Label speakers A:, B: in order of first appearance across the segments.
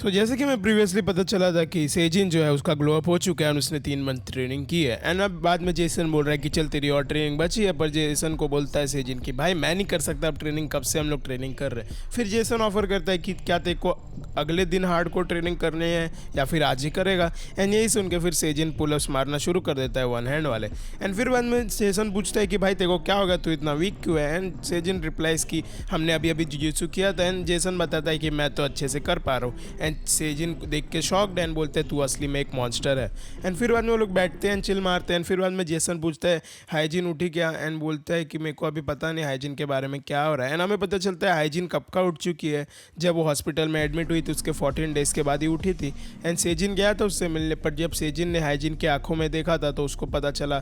A: तो जैसे कि मैं प्रीवियसली पता चला था कि सेजिन जो है उसका ग्लो अप हो चुका है और उसने 3 मंथ ट्रेनिंग की है। एंड अब बाद में जेसन बोल रहा है कि चल तेरी और ट्रेनिंग बची है, पर जेसन को बोलता है सेजिन कि भाई मैं नहीं कर सकता अब ट्रेनिंग, कब से हम लोग ट्रेनिंग कर रहे हैं। फिर जेसन ऑफर करता है कि क्या तेरे को अगले दिन हार्डकोर ट्रेनिंग करनी है या फिर आज ही करेगा। एंड यही सुन के फिर सेजिन पुलअप्स मारना शुरू कर देता है 1 हैंड वाले। एंड फिर बाद में जेसन पूछता है कि भाई तेरे को क्या होगा, तू इतना वीक क्यों है। एंड सेजिन रिप्लाइज कि हमने अभी अभी जुजुत्सु किया था। एंड जेसन बताता है कि मैं तो अच्छे से कर पा रहा हूँ। एंड सेजिन देख के शॉक्ड एंड बोलते हैं तू असली में एक मॉन्स्टर है। एंड फिर बाद में वो लोग बैठते हैं, चिल मारते हैं। फिर बाद में जेसन पूछता है हाइजीन उठी क्या, एंड बोलता है कि मेरे को अभी पता नहीं हाइजीन के बारे में क्या हो रहा है। एंड हमें पता चलता है हाइजीन कब का उठ चुकी है, जब वो हॉस्पिटल में एडमिट हुई थी उसके 14 डेज़ के बाद ही उठी थी। एंड सेजिन गया था उससे मिलने, पर जब सेजिन ने हाइजीन के आंखों में देखा था तो उसको पता चला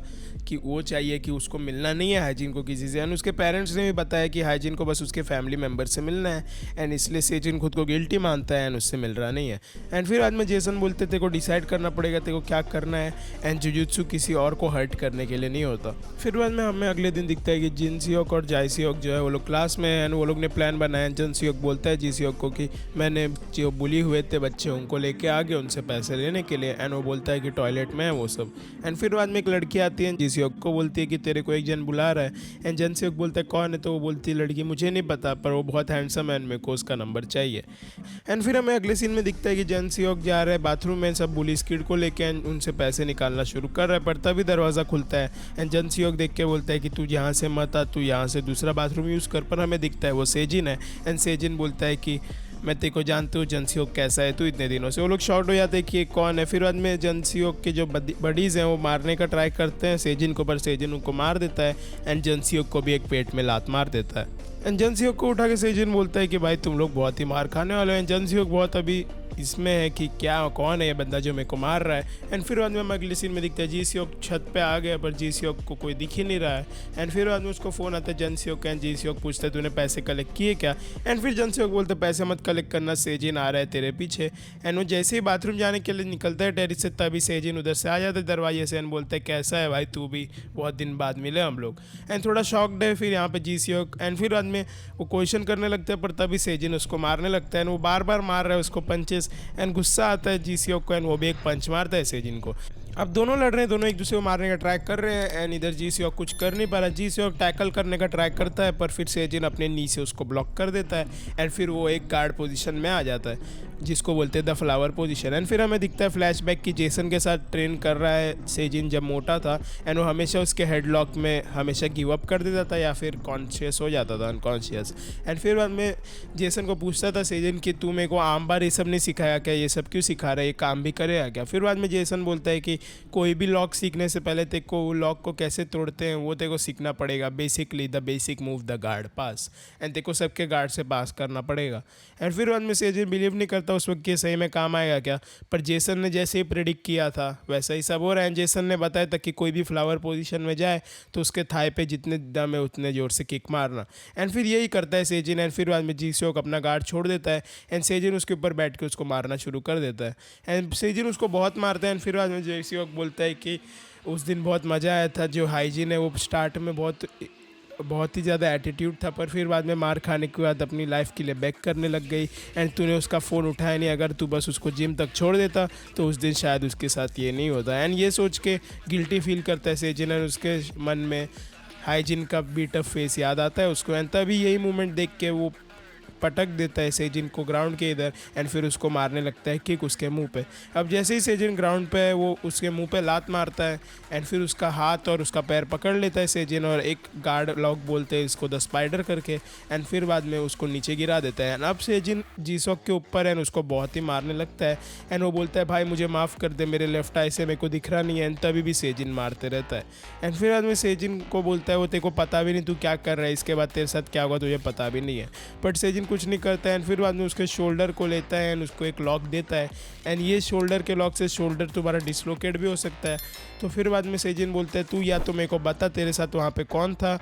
A: कि वो चाहिए कि उसको मिलना नहीं है हाइजीन को किसी से। एंड उसके पेरेंट्स ने भी बताया कि हाइजीन को बस उसके फैमिली मेम्बर से मिलना है। एंड इसलिए सेजिन खुद को गिल्टी मानता है एंड उससे मिल रहा नहीं है। एंड फिर बाद में जेसन बोलते तेरे को डिसाइड करना पड़ेगा तेरे को क्या करना है। एंड जुजुत्सु किसी और को हर्ट करने के लिए नहीं होता। फिर बाद में हमें अगले दिन दिखता है कि जिनसियोक और जाइसियोक जो है वो लोग क्लास में है। एंड वो लोग ने प्लान बनाया। जिनसियोक बोलता है जीसियोक को कि मैंने जो बुली हुए थे बच्चे उनको लेके आ गए उनसे पैसे लेने के लिए। एंड वो बोलता है कि टॉयलेट में है वो सब। एंड फिर बाद में एक लड़की आती है, जीसियोक को बोलती है कि तेरे को एक जन बुला रहा है। एंड जिनसियोक बोलता है कौन है, तो वो बोलती है लड़की मुझे नहीं पता पर वो बहुत हैंडसम है, मेरे को उसका नंबर चाहिए। एंड फिर हमें अगले सीन में दिखता है कि जिनसियोक जा रहा है बाथरूम में सब बुलीज किड को लेके एंड उनसे पैसे निकालना शुरू कर रहा है। पर तभी दरवाज़ा खुलता है एंड जिनसियोक देख के बोलता है कि तू यहाँ से मत आ, तू यहाँ से दूसरा बाथरूम यूज़ कर। पर हमें दिखता है वो सेजिन है। एंड सेजिन बोलता है कि मैं तेरे को जानती हूँ जिनसियोक कैसा है तू इतने दिनों से। वो लोग शॉर्ट हो जाते हैं कि ये कौन है। फिर बाद में जिनसियोक के जो बडीज़ हैं वो मारने का ट्राई करते हैं सेजिन को, पर सेजिन उनको मार देता है। एंड जिनसियोक को भी एक पेट में लात मार देता है। एंड जिनसियोक को उठा के सेजिन बोलता है कि भाई तुम लोग बहुत ही मार खाने वाले हैं। जिनसियोक बहुत अभी इसमें है कि क्या कौन है ये बंदा जो मेरे को मार रहा है। एंड फिर बाद में हम अगले सीन में दिखता है जीसियोक छत पे आ गया पर जीसियोक को कोई दिख ही नहीं रहा है। एंड फिर बाद में उसको फ़ोन आता है जिनसियोक का। एंड जीसियोक पूछता है तूने पैसे कलेक्ट किए क्या। एंड फिर जिनसियोक बोलता है पैसे मत कलेक्ट करना, सेजिन आ रहा है तेरे पीछे। एंड वो जैसे ही बाथरूम जाने के लिए निकलता है टेरिस से तभी सेजिन उधर से आ जाता है दरवाजे से। एंड बोलता है कैसा है भाई तू भी, बहुत दिन बाद मिले हम लोग। एंड थोड़ा शॉक्ड है फिर यहाँ पे जीसियोक। एंड फिर बाद में वो क्वेश्चन करने लगता है पर तभी सेजिन उसको मारने लगता है। एंड वो बार बार मार रहा है उसको पंचेस। एंड गुस्सा आता है जीसियोक को एंड वो भी एक पंच मारता है सेजिन को। अब दोनों लड़ रहे हैं, दोनों एक दूसरे को मारने का ट्राई कर रहे हैं। एंड इधर जीसियोक कुछ कर नहीं पा रहा। जीसियोक टैकल करने का ट्राई करता है पर फिर सेजिन अपने नी से उसको ब्लॉक कर देता है। एंड फिर वो एक गार्ड पोजीशन में आ जाता है जिसको बोलते हैं द फ्लावर पोजीशन। एंड फिर हमें दिखता है फ्लैशबैक कि जेसन के साथ ट्रेन कर रहा है सेजिन जब मोटा था। एंड वो हमेशा उसके हेडलॉक में हमेशा गिव अप कर देता था या फिर कॉन्शियस हो जाता था, अनकॉन्शियस। एंड फिर बाद में जेसन को पूछता था सेजिन कि तू मेरे को आम बार ये सब नहीं सिखाया क्या, ये सब क्यों सिखा रहा है, ये काम भी करेगा क्या। फिर बाद में जेसन बोलता है कि कोई भी लॉक सीखने से पहले तेरे को वो लॉक को कैसे तोड़ते हैं वो तेरे को सीखना पड़ेगा। Basically the basic move the guard pass. And तेरे को सबके गार्ड से पास करना पड़ेगा। एंड फिर बाद में सेजिन बिलीव नहीं करता उस वक्त कि सही में काम आएगा क्या, पर जेसन ने जैसे ही प्रेडिक्ट किया था वैसा ही सब हो रहा है। जेसन ने बताया था कि कोई भी फ्लावर पोजीशन में जाए तो उसके थाई पे जितने दम है उतने जोर से किक मारना। एंड फिर यही करता है सेजिन। एंड फिर बाद में जीसियोक अपना गार्ड छोड़ देता है एंड सेजिन उसके ऊपर बैठ के उसको मारना शुरू कर देता है। एंड सेजिन उसको बहुत मारता है। एंड फिर बाद में जीसियोक बोलता है कि उस दिन बहुत मज़ा आया था, जो हाइजीन है वो स्टार्ट में बहुत ही ज़्यादा एटीट्यूड था पर फिर बाद में मार खाने के बाद अपनी लाइफ के लिए बैक करने लग गई। एंड तूने उसका फ़ोन उठाया नहीं, अगर तू बस उसको जिम तक छोड़ देता तो उस दिन शायद उसके साथ ये नहीं होता। एंड ये सोच के गिल्टी फील करता है सेजिन। एंड उसके मन में हाइजीन का बीट अप फेस याद आता है उसको। एंड तभी यही मोमेंट देख के वो पटक देता है सेजिन को ग्राउंड के इधर। एंड फिर उसको मारने लगता है किक उसके मुंह पे। अब जैसे ही सेजिन ग्राउंड पे है वो उसके मुंह पे लात मारता है। एंड फिर उसका हाथ और उसका पैर पकड़ लेता है सेजिन और एक गार्ड लॉक बोलते हैं इसको द स्पाइडर करके। एंड फिर बाद में उसको नीचे गिरा देता है। एंड अब सेजिन जीसॉक के ऊपर है उसको बहुत ही मारने लगता है। एंड वो बोलता है भाई मुझे माफ़ कर दे, मेरे लेफ्ट आई से मेरे को दिख रहा नहीं है। एंड तभी भी सेजिन मारते रहता है। एंड फिर बाद में सेजिन को बोलता है वो तेरे को पता भी नहीं तू क्या कर रहा है, इसके बाद तेरे साथ क्या होगा तुझे पता भी नहीं है। बट सेजिन कुछ नहीं करता है। एंड फिर बाद में उसके शोल्डर को लेता है एंड उसको एक लॉक देता है। एंड ये शोल्डर के लॉक से शोल्डर तुम्हारा डिसलोकेट भी हो सकता है। तो फिर बाद में सेजिन बोलता है तू या तो मेरे को बता तेरे साथ वहाँ पे कौन था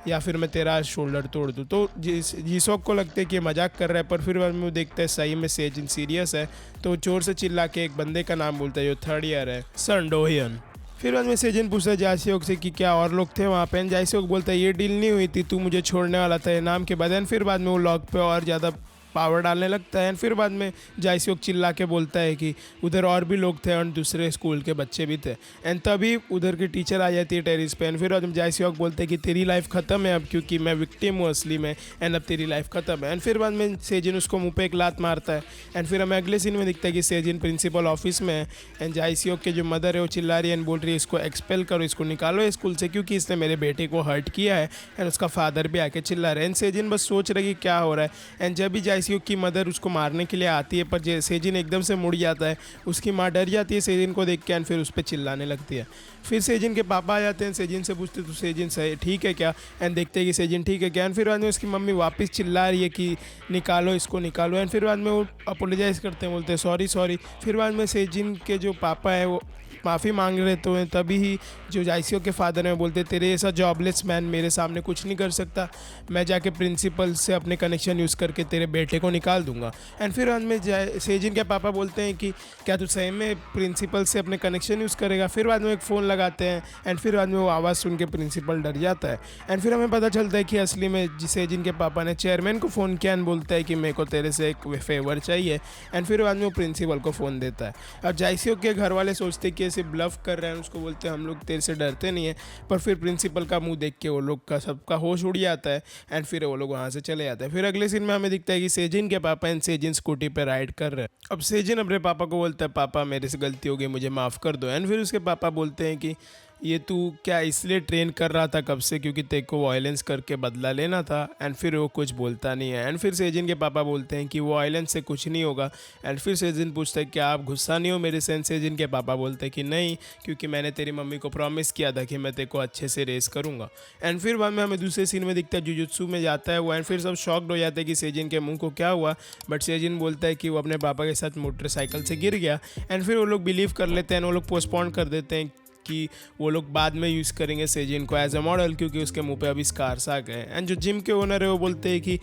A: या फिर मैं तेरा शोल्डर तोड़ दूँ। तो जीसॉक को लगता है कि मजाक कर रहा है पर फिर बाद में वो देखता है सही में सेजिन सीरियस है। तो जोर से चिल्ला के एक बंदे का नाम बोलता है जो 3rd ईयर है, संडोहियन। फिर बाद में सेजिन पूछता है जाइसियोक से कि क्या और लोग थे वहाँ पे। जाइसियोक बोलता है ये डील नहीं हुई थी, तू मुझे छोड़ने वाला था इनाम के बाद। फिर बाद में वो लॉक पे और ज़्यादा पावर डालने लगता है। एंड फिर बाद में जायसियोक चिल्ला के बोलता है कि उधर और भी लोग थे और दूसरे स्कूल के बच्चे भी थे। एंड तभी उधर की टीचर आ जाती है टेरिस पे। एंड फिर बाद में जायसियोक बोलते हैं कि तेरी लाइफ ख़त्म है अब, क्योंकि मैं विक्टिम हूँ असली में, एंड अब तेरी लाइफ ख़त्म है। एंड फिर बाद में सेजिन उसको मुंह पे एक लात मारता है। एंड फिर हमें अगले सीन में दिखता है कि सेजिन प्रिंसिपल ऑफिस में है। एंड जायसियोक के जो मदर है वो चिल्ला रही है एंड बोल रही है इसको एक्सपेल करो, इसको निकालो स्कूल से, क्योंकि इसने मेरे बेटे को हर्ट किया है। एंड उसका फादर भी आके चिल्ला रहे हैं। एंड सेजिन बस सोच रही क्या हो रहा है। एंड जब भी जायसियोक की मदर उसको मारने के लिए आती है, पर सेजिन एकदम से मुड़ जाता है। उसकी माँ डर जाती है सेजिन को देख के एंड फिर उस पर चिल्लाने लगती है। फिर सेजिन के पापा आ जाते हैं, सेजिन से पूछते तो सेजिन सही ठीक है क्या, एंड देखते हैं कि सेजिन ठीक है क्या। एंड फिर बाद में उसकी मम्मी वापस चिल्ला रही है कि निकालो इसको निकालो। एंड फिर बाद में वो अपोलोजाइज़ करते हैं, बोलते हैं सॉरी सॉरी। फिर बाद में सेजिन के जो पापा है वो माफ़ी मांग रहे तो तभी ही जो जायसियोक के फादर हैं बोलते तेरे ऐसा जॉबलेस मैन मेरे सामने कुछ नहीं कर सकता, मैं जाके प्रिंसिपल से अपने कनेक्शन यूज़ करके तेरे बेटे को निकाल दूंगा। एंड फिर बाद में सेजिन के पापा बोलते हैं कि क्या तू सही में प्रिंसिपल से अपने कनेक्शन यूज़ करेगा। फिर बाद में एक फ़ोन लगाते हैं एंड फिर बाद में वो आवाज़ सुन के प्रिंसिपल डर जाता है। एंड फिर हमें पता चलता है कि असली में सेजिन के पापा ने चेयरमैन को फ़ोन किया एंड बोलता है कि मेरे को तेरे से एक फेवर चाहिए। एंड फिर बाद में वो प्रिंसिपल को फ़ोन देता है। अब जायसियोक के घर वाले सोचते हैं कि ऐसे ब्लफ कर रहे हैं, उसको बोलते हैं हम लोग तेरे से डरते नहीं है। पर फिर प्रिंसिपल का मुंह देख के वो लोग का सबका होश उड़ जाता है एंड फिर वो लोग वहाँ से चले जाते हैं। फिर अगले सीन में हमें दिखता है कि सेजिन के पापा एंड सेजिन स्कूटी पे राइड कर रहे हैं। अब सेजिन अपने पापा को बोलता है पापा मेरे से गलती हो गई, मुझे माफ़ कर दो। एंड फिर उसके पापा बोलते हैं कि ये तू क्या इसलिए ट्रेन कर रहा था कब से, क्योंकि तेरे को वायलेंस करके बदला लेना था। एंड फिर वो कुछ बोलता नहीं है। एंड फिर सेजिन के पापा बोलते हैं कि वो वायलेंस से कुछ नहीं होगा। एंड फिर सेजिन पूछता है क्या आप गुस्सा नहीं हो मेरे से। एंड सेजिन के पापा बोलते हैं कि नहीं, क्योंकि मैंने तेरी मम्मी को प्रॉमिस किया था कि मैं तेरे को अच्छे से रेस करूँगा। एंड फिर बाद में हमें दूसरे सीन में दिखता है जुजुत्सु में जाता है वो। एंड फिर सब शॉक्ड हो जाते हैं कि सेजिन के मुंह को क्या हुआ। बट सेजिन बोलता है कि वो अपने पापा के साथ मोटरसाइकिल से गिर गया। एंड फिर वो लोग बिलीव कर लेते हैं, वो लोग पोस्टपोन कर देते हैं कि वो लोग बाद में यूज़ करेंगे सेजिन को एज अ मॉडल, क्योंकि उसके मुंह पे अभी स्कार्स आ गए। एंड जो जिम के ओनर है वो बोलते हैं कि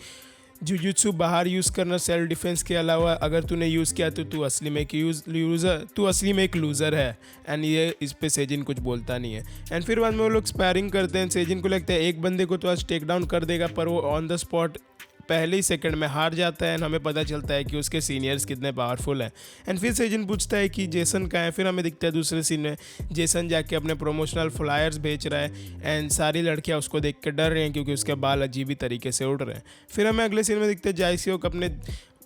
A: जुजुत्सु बाहर यूज़ करना सेल्फ डिफेंस के अलावा अगर तूने यूज़ किया तो तू असली में एक लूज़र है। एंड ये इस पे सेजिन कुछ बोलता नहीं है। एंड फिर बाद में वो लोग स्पैरिंग करते हैं। सेजिन को लगता है एक बंदे को तो आज टेक डाउन कर देगा, पर वो ऑन द स्पॉट पहले ही सेकंड में हार जाता है। एंड हमें पता चलता है कि उसके सीनियर्स कितने पावरफुल हैं। एंड फिर सेजिन पूछता है कि जेसन कहाँ है। फिर हमें दिखता है दूसरे सीन में जेसन जाके अपने प्रोमोशनल फ्लायर्स बेच रहा है। एंड सारी लड़कियां उसको देख के डर रही हैं क्योंकि उसके बाल अजीब ही तरीके से उड़ रहे हैं। फिर हमें अगले सीन में दिखते हैं जायसियोक अपने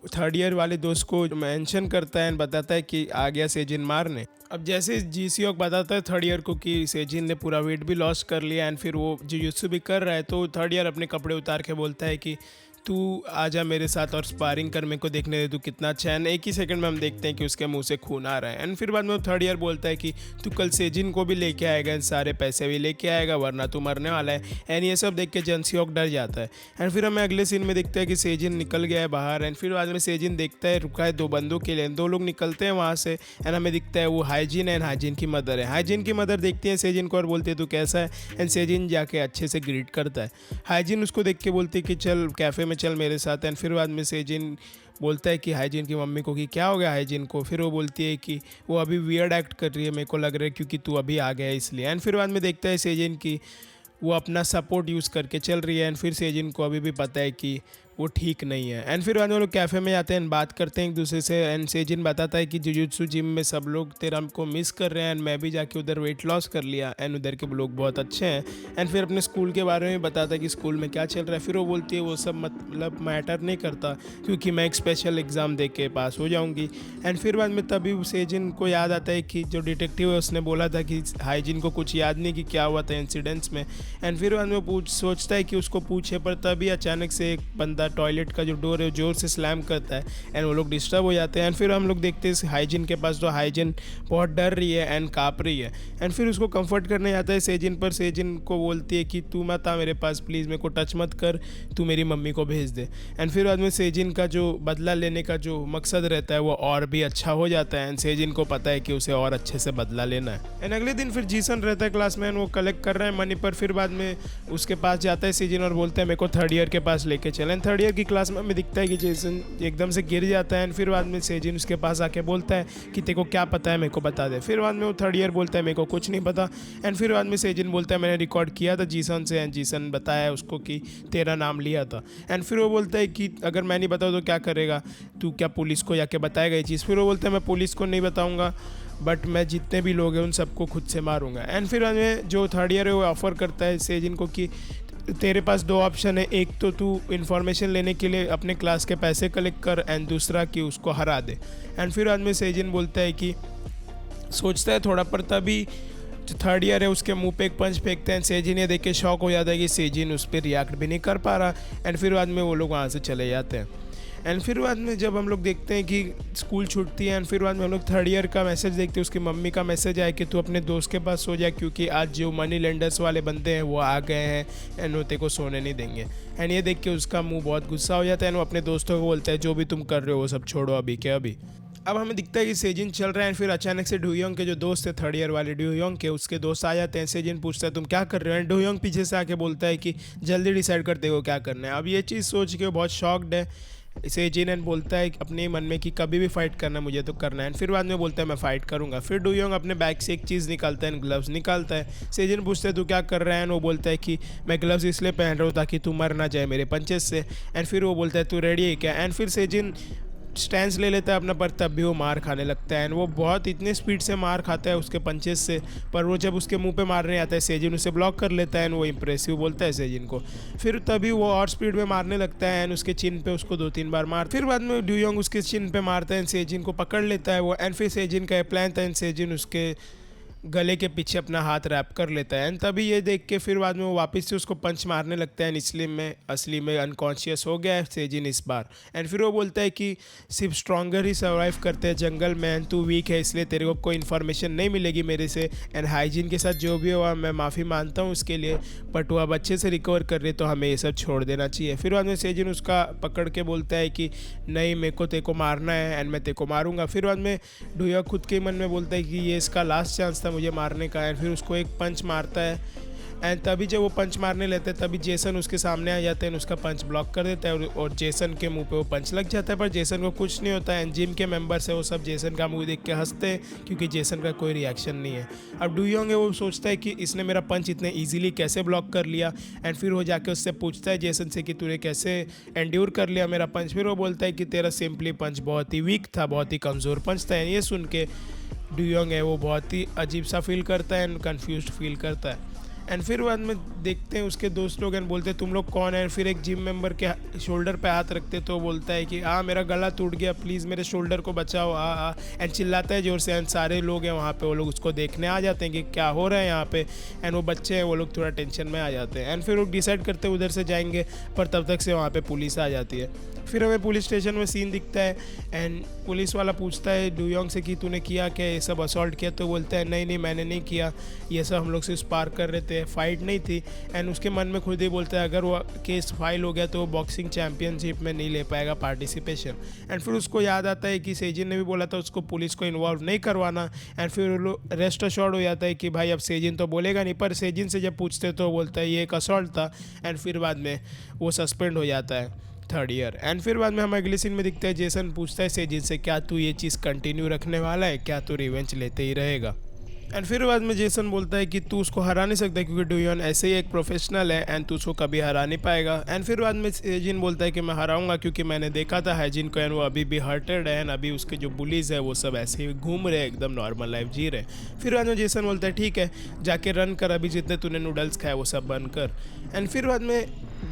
A: थर्ड ईयर वाले दोस्त को मेंशन करता है एंड बताता है कि आ गया सेजिन मारने। अब जैसे जायसियोक बताता है थर्ड ईयर को कि सेजिन ने पूरा वेट भी लॉस कर लिया एंड फिर वो जुजुत्सु भी कर रहा है, तो थर्ड ईयर अपने कपड़े उतार के बोलता है कि तू आजा मेरे साथ और स्पारिंग कर, मेरे को देखने दे तू कितना अच्छा है। एक ही सेकंड में हम देखते हैं कि उसके मुंह से खून आ रहा है। एंड फिर बाद में थर्ड ईयर बोलता है कि तू कल सेजिन को भी लेके आएगा, सारे पैसे भी लेके आएगा, वरना तू मरने वाला है। एंड ये सब देख के जायसियोक डर जाता है। एंड फिर हमें अगले सीन में दिखता है कि सेजिन निकल गया है बाहर। एंड फिर बाद में सेजिन देखता है रुका है दो बंदों के लिए, दो लोग निकलते हैं वहाँ से। एंड हमें दिखता है वो हाइजीन एंड हाइजीन की मदर है। हाइजीन की मदर देखती है सेजिन को और बोलती है तू कैसा है। एंड सेजिन जाके अच्छे से ग्रीट करता है। हाइजीन उसको देख के बोलती है कि चल कैफ़े में चल मेरे साथ। एंड फिर बाद में सेजिन बोलता है कि हाइजीन की मम्मी को कि क्या हो गया हाइजीन को। फिर वो बोलती है कि वो अभी वियर्ड एक्ट कर रही है, मेरे को लग रहा है क्योंकि तू अभी आ गया है इसलिए। एंड फिर बाद में देखता है सेजिन की वो अपना सपोर्ट यूज़ करके चल रही है। एंड फिर सेजिन को अभी भी पता है कि वो ठीक नहीं है। एंड फिर बाद में वो लोग कैफ़े में जाते हैं, बात करते हैं एक दूसरे से। एंड सेजिन बताता है कि जुजुत्सु जिम में सब लोग तेरा को मिस कर रहे हैं एंड मैं भी जाके उधर वेट लॉस कर लिया एंड उधर के लोग बहुत अच्छे हैं। एंड फिर अपने स्कूल के बारे में बताता है कि स्कूल में क्या चल रहा है। फिर वो बोलती है वो सब मतलब मैटर नहीं करता क्योंकि मैं एक स्पेशल एग्ज़ाम दे के पास हो जाऊँगी। एंड फिर बाद में तभी सेजिन को याद आता है कि जो डिटेक्टिव है उसने बोला था कि हाइजीन को कुछ याद नहीं कि क्या हुआ था इंसिडेंट्स में। एंड फिर बाद में सोचता है कि उसको पूछे, पर तभी अचानक से एक बंदा टॉयलेट का जो डोर है जोर से स्लैम करता है एंड वो लोग डिस्टर्ब हो जाते हैं। एंड फिर हम लोग देखते हैं हाइजीन के पास, तो हाइजीन बहुत डर रही है एंड काँप रही है। एंड फिर उसको कंफर्ट करने आता है सेजिन, पर सेजिन को बोलती है कि तू मत आ मेरे पास प्लीज़, मेरे को टच मत कर, तू मेरी मम्मी को भेज दे। एंड फिर बाद में सेजिन का जो बदला लेने का जो मकसद रहता है वो और भी अच्छा हो जाता है। एंड सेजिन को पता है कि उसे और अच्छे से बदला लेना है। एंड अगले दिन फिर जीसन रहता है क्लास में, वो कलेक्ट कर रहा है मनी, पर फिर बाद में उसके पास जाता है सेजिन और बोलता है मेरे को थर्ड ईयर के पास लेके चलें। थर्ड ईयर की क्लास में हमें दिखता है कि जेसन एकदम से गिर जाता है एंड फिर बाद में सेजिन उसके पास आके बोलता है कि तेरे को क्या पता है, मेरे को बता दे। फिर बाद में वो थर्ड ईयर बोलता है मेरे को कुछ नहीं पता एंड फिर बाद में सेजिन बोलता है मैंने रिकॉर्ड किया था जीसन से एंड जीसन बताया उसको कि तेरा नाम लिया था। एंड फिर वो बोलता है कि अगर मैं नहीं बताऊँ तो क्या करेगा, तू क्या पुलिस को जाके बताएगा ये चीज़। फिर वो बोलता है मैं पुलिस को नहीं बताऊँगा बट मैं जितने भी लोग हैं उन सबको खुद से मारूंगा। एंड फिर हमें जो थर्ड ईयर है वो ऑफ़र करता है सेजिन को कि तेरे पास दो ऑप्शन है, एक तो तू इन्फॉर्मेशन लेने के लिए अपने क्लास के पैसे कलेक्ट कर एंड दूसरा कि उसको हरा दे। एंड फिर आदमी सेजिन बोलता है कि सोचता है थोड़ा पर तभी जो थर्ड ईयर है उसके मुंह पे एक पंच फेंकते हैं। सेजिन ये देख के शॉक हो जाता है कि सेजिन उस पर रिएक्ट भी नहीं कर पा रहा एंड फिर बाद में वो लोग वहाँ से चले जाते हैं। एंड फिर बाद में जब हम लोग देखते हैं कि स्कूल छूटती है एंड फिर बाद में हम लोग थर्ड ईयर का मैसेज देखते हैं, उसकी मम्मी का मैसेज आया कि तू अपने दोस्त के पास सो जाए क्योंकि आज जो मनी लेंडर्स वाले बंदे हैं वो आ गए हैं एंड वो तेरे को सोने नहीं देंगे। एंड ये देख के उसका मुंह बहुत गुस्सा हो जाता है एंड वो अपने दोस्तों को बोलता है जो भी तुम कर रहे हो वो सब छोड़ो अभी के अभी। अब हमें दिखता है कि सेजिन चल रहा है फिर अचानक से डूयोंग के जो दोस्त है थर्ड ईयर वाले डूयोंग के, उसके दोस्त आ जाते हैं। सेजिन पूछता है तुम क्या कर रहे हो एंड डूयोंग पीछे से आके बोलता है कि जल्दी डिसाइड करते हो क्या करना है। अब ये चीज़ सोच के वो बहुत शॉक्ड है सेजिन एंड बोलता है अपने मन में कि कभी भी फाइट करना मुझे तो करना है। एंड फिर बाद में बोलता है मैं फाइट करूंगा। फिर डूयोंग अपने बैग से एक चीज़ निकालता है, ग्लव्स निकालता है। सेजिन पूछता है तू क्या कर रहा है एंड वो बोलता है कि मैं ग्लव्स इसलिए पहन रहा हूँ ताकि तू मर ना जाए मेरे पंचेस से। एंड फिर वो बोलता है तू रेडी है क्या। एंड फिर सेजिन स्टैंड ले लेता है अपना, पर तब भी वो मार खाने लगता है एंड वो बहुत इतने स्पीड से मार खाता है उसके पंचेस से, पर वो जब उसके मुंह पे मारने आता है सेजिन उसे ब्लॉक कर लेता है एंड वो इम्प्रेसिव बोलता है सेजिन को। फिर तभी वो और स्पीड में मारने लगता है एंड उसके चिन पे उसको 2-3 बार मार। फिर बाद में डूयोंग उसके चिन पे मारता है एंड सेजिन को पकड़ लेता है वो। एंड फिर सेजिन का प्लान था एंड सेजिन उसके गले के पीछे अपना हाथ रैप कर लेता है एंड तभी ये देख के फिर बाद में वो वापस से उसको पंच मारने लगता है। इसलिए मैं असली में अनकॉन्शियस हो गया है सेजिन इस बार। एंड फिर वो बोलता है कि सिर्फ स्ट्रॉन्गर ही सर्वाइव करते हैं जंगल में एंड तू वीक है इसलिए तेरे को कोई इन्फॉर्मेशन नहीं मिलेगी मेरे से एंड हाइजीन के साथ जो भी हुआ मैं माफ़ी मानता हूँ उसके लिए, बट वो अब अच्छे से रिकवर कर रहे तो हमें ये सब छोड़ देना चाहिए। फिर बाद में सेजिन उसका पकड़ के बोलता है कि नहीं मेरे को तेरे को मारना है एंड मैं तेरे को मारूंगा। फिर बाद में डूयोंग खुद के मन में बोलता है कि ये इसका लास्ट चांस था मुझे मारने का एंड फिर उसको एक पंच मारता है एंड तभी जब वो पंच मारने लेते हैं तभी जेसन उसके सामने आ जाते हैं, उसका पंच ब्लॉक कर देता है और जेसन के मुंह पे वो पंच लग जाता है, पर जेसन को कुछ नहीं होता है। एंड जिम के मेंबर्स है वो सब जेसन का मुंह देख के हंसते हैं क्योंकि जेसन का कोई रिएक्शन नहीं है। अब डूयोंग है वो सोचता है कि इसने मेरा पंच इतने ईजिली कैसे ब्लॉक कर लिया एंड फिर वो जाके उससे पूछता है जेसन से कि तूने कैसे एंड्योर कर लिया मेरा पंच। फिर वो बोलता है कि तेरा सिंपली पंच बहुत ही वीक था, बहुत ही कमज़ोर पंच था। ये सुन के डूयोंग है वो बहुत ही अजीब सा फील करता है एंड कन्फ्यूज्ड फील करता है। एंड फिर बाद में देखते हैं उसके दोस्त लोग एंड बोलते हैं तुम लोग कौन है। फिर एक जिम मेंबर के शोल्डर पे हाथ रखते तो बोलता है कि मेरा गला टूट गया प्लीज़ मेरे शोल्डर को बचाओ एंड चिल्लाता है जोर से एंड सारे लोग हैं वहाँ पे वो लोग उसको देखने आ जाते हैं कि क्या हो रहा है यहाँ पे एंड वो बच्चे हैं वो लोग थोड़ा टेंशन में आ जाते हैं एंड फिर वो डिसाइड करते हैं उधर से जाएंगे, पर तब तक से वहाँ पे पुलिस आ जाती है। फिर हमें पुलिस स्टेशन में सीन दिखता है एंड पुलिस वाला पूछता है डूयोंग से कि तूने किया क्या, ये सब असॉल्ट किया। तो बोलता है नहीं मैंने नहीं किया, ये सब हम लोग सिर्फ पार कर रहे थे, फाइट नहीं थी। एंड उसके मन में खुद ही बोलता है अगर वो केस फाइल हो गया तो वो बॉक्सिंग चैम्पियनशिप में नहीं ले पाएगा पार्टिसिपेशन। एंड फिर उसको याद आता है कि सेजिन ने भी बोला था उसको पुलिस को इन्वॉल्व नहीं करवाना एंड फिर रेस्ट अश्योर्ड हो जाता है कि भाई अब सेजिन तो बोलेगा नहीं, पर सेजिन से जब पूछते तो बोलता है ये एक असॉल्ट था एंड फिर बाद में वो सस्पेंड हो जाता है थर्ड ईयर। एंड फिर बाद में हम अगले सीन में दिखते हैं जेसन पूछता है सेजिन से क्या तू ये चीज़ कंटिन्यू रखने वाला है, क्या तू रिवेंज लेते ही रहेगा। एंड फिर बाद में जेसन बोलता है कि तू उसको हरा नहीं सकता क्योंकि डूयोंग ऐसे ही एक प्रोफेशनल है एंड तू उसको कभी हरा नहीं पाएगा। एंड फिर बाद में सेजिन बोलता है कि मैं हराऊंगा क्योंकि मैंने देखा था हाइजीन को एंड वो अभी भी हर्टेड है एंड अभी उसके जो बुलीज है वो सब ऐसे ही घूम रहे हैं, एकदम नॉर्मल लाइफ जी रहे। फिर बाद में जेसन बोलता है ठीक है जाके रन कर, अभी जितने तूने नूडल्स खाए वो सब बंद कर। एंड फिर बाद में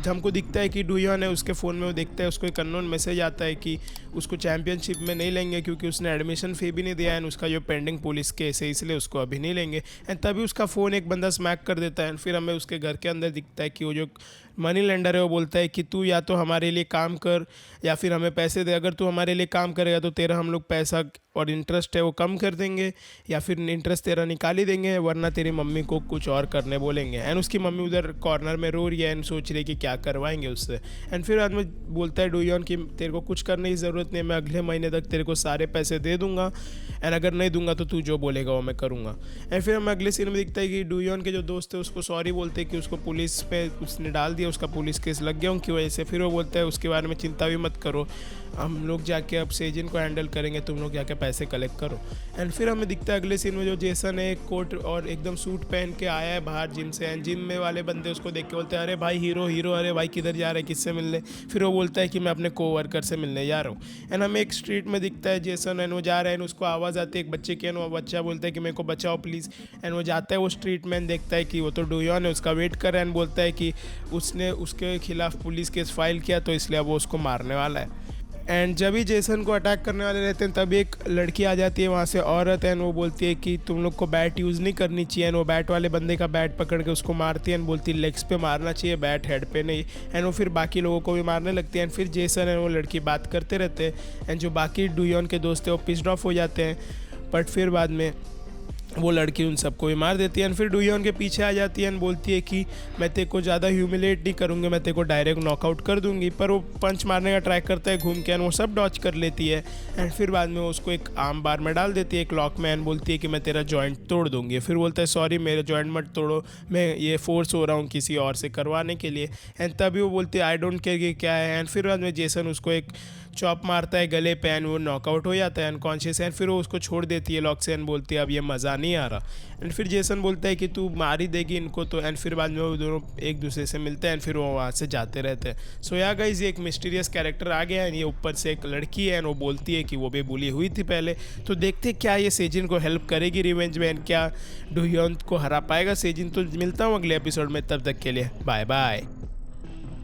A: हमको दिखता है कि डूयोंग है उसके फ़ोन में वो देखता है उसको एक अननोन मैसेज आता है कि उसको चैम्पियनशिप में नहीं लेंगे क्योंकि उसने एडमिशन फ़ी भी नहीं दिया एंड उसका जो पेंडिंग पुलिस केस है इसलिए उसको अभी नहीं लेंगे। एंड तभी उसका फ़ोन एक बंदा स्मैक कर देता है एंड फिर हमें उसके घर के अंदर दिखता है कि वो जो मनी लेंडर है वो बोलता है कि तू या तो हमारे लिए काम कर या फिर हमें पैसे दे, अगर तू हमारे लिए काम करेगा तो तेरा हम लोग पैसा और इंटरेस्ट है वो कम कर देंगे या फिर इंटरेस्ट तेरा निकाल ही देंगे, वरना तेरी मम्मी को कुछ और करने बोलेंगे। एंड उसकी मम्मी उधर कॉर्नर में रो रही है एंड सोच रही है कि क्या करवाएंगे उससे। एंड फिर आदमी बोलता है डूयोंग कि तेरे को कुछ करने की ज़रूरत नहीं है, मैं अगले महीने तक तेरे को सारे पैसे दे दूंगा एंड अगर नहीं दूंगा तो तू जो बोलेगा वो मैं करूँगा। एंड फिर हमें अगले सीन में दिखता है कि डूयोंग के जो दोस्त है उसको सॉरी बोलते हैं कि उसको पुलिस पे उसने डाल दिया उसका पुलिस केस लग गया उनकी वजह से। फिर वो बोलता है उसके बारे में चिंता भी मत करो, हम लोग जाके अब सेजिन को हैंडल करेंगे, तुम लोग जाके पैसे कलेक्ट करो। एंड फिर हमें दिखता है अगले सीन में जो जेसन है एक कोट और एकदम सूट पहन के आया है बाहर जिम से। एंड जिम में वाले बंदे उसको देख के बोलते हैं अरे भाई हीरो हीरो, अरे भाई किधर जा रहे हैं, किससे मिलने। फिर वो बोलता है कि मैं अपने कोवर्कर से मिलने जा रहा हूँ। एंड हमें एक स्ट्रीट में दिखता है जेसन, एंड वो जा रहा है, उसको आवाज़ आती है एक बच्चे की, एंड वो बच्चा बोलता है कि मेरे को बचाओ प्लीज़। एंड वो जाता है वो स्ट्रीट में, देखता है कि वो तो डुयोन है, उसका वेट कर रहा है, एंड बोलता है कि उसने उसके खिलाफ पुलिस केस फाइल किया तो इसलिए अब वो उसको मारने वाला है। एंड जब ही जेसन को अटैक करने वाले रहते हैं तभी एक लड़की आ जाती है वहाँ से, औरत है, वो बोलती है कि तुम लोग को बैट यूज़ नहीं करनी चाहिए। एंड वो बैट वाले बंदे का बैट पकड़ के उसको मारती है, एंड बोलती है लेग्स पे मारना चाहिए, बैट हेड पे नहीं। एंड वो फिर बाकी लोगों को भी मारने लगती है। एंड फिर जेसन है वो लड़की बात करते रहते हैं, एंड जो बाकी डुयोन के दोस्त हैं वो पिस्ड ऑफ हो जाते हैं। बट फिर बाद में वो लड़की उन सबको भी मार देती है। एंड फिर डुयोन के पीछे आ जाती है एंड बोलती है कि मैं तेरे को ज़्यादा ह्यूमिलेट नहीं करूँगी, मैं तेरे को डायरेक्ट नॉकआउट कर दूँगी। पर वो पंच मारने का ट्राई करता है घूम के, एंड वो सब डॉच कर लेती है। एंड फिर बाद में वो उसको एक आम बार में डाल देती है, एक लॉक में, एंड बोलती है कि मैं तेरा जॉइंट तोड़ दूँगी। फिर बोलता है सॉरी मेरा जॉइंट मत तोड़ो, मैं ये फोर्स हो रहा हूँ किसी और से करवाने के लिए। एंड तभी वो बोलती है आई डोंट केयर कि क्या है। एंड फिर बाद में जेसन उसको एक चॉप मारता है गले पे, एंड वो नॉकआउट हो जाता है अनकॉन्शियस। एंड फिर वो उसको छोड़ देती है लॉक से, एंड बोलती है अब ये मज़ा नहीं आ रहा। एंड फिर जेसन बोलता है कि तू मार ही देगी इनको तो। एंड फिर बाद में वो दोनों एक दूसरे से मिलते हैं, एंड फिर वो वहाँ से जाते रहते हैं। सो या गाइस ये एक मिस्टीरियस कैरेक्टर आ गया है, ये ऊपर से एक लड़की है, एंड वो बोलती है कि वो भी बुली हुई थी पहले। तो देखते क्या ये सेजिन को हेल्प करेगी रिवेंज में, एंड क्या डुयोन को हरा पाएगा सेजिन। तो मिलता हूँ अगले एपिसोड में, तब तक के लिए बाय बाय।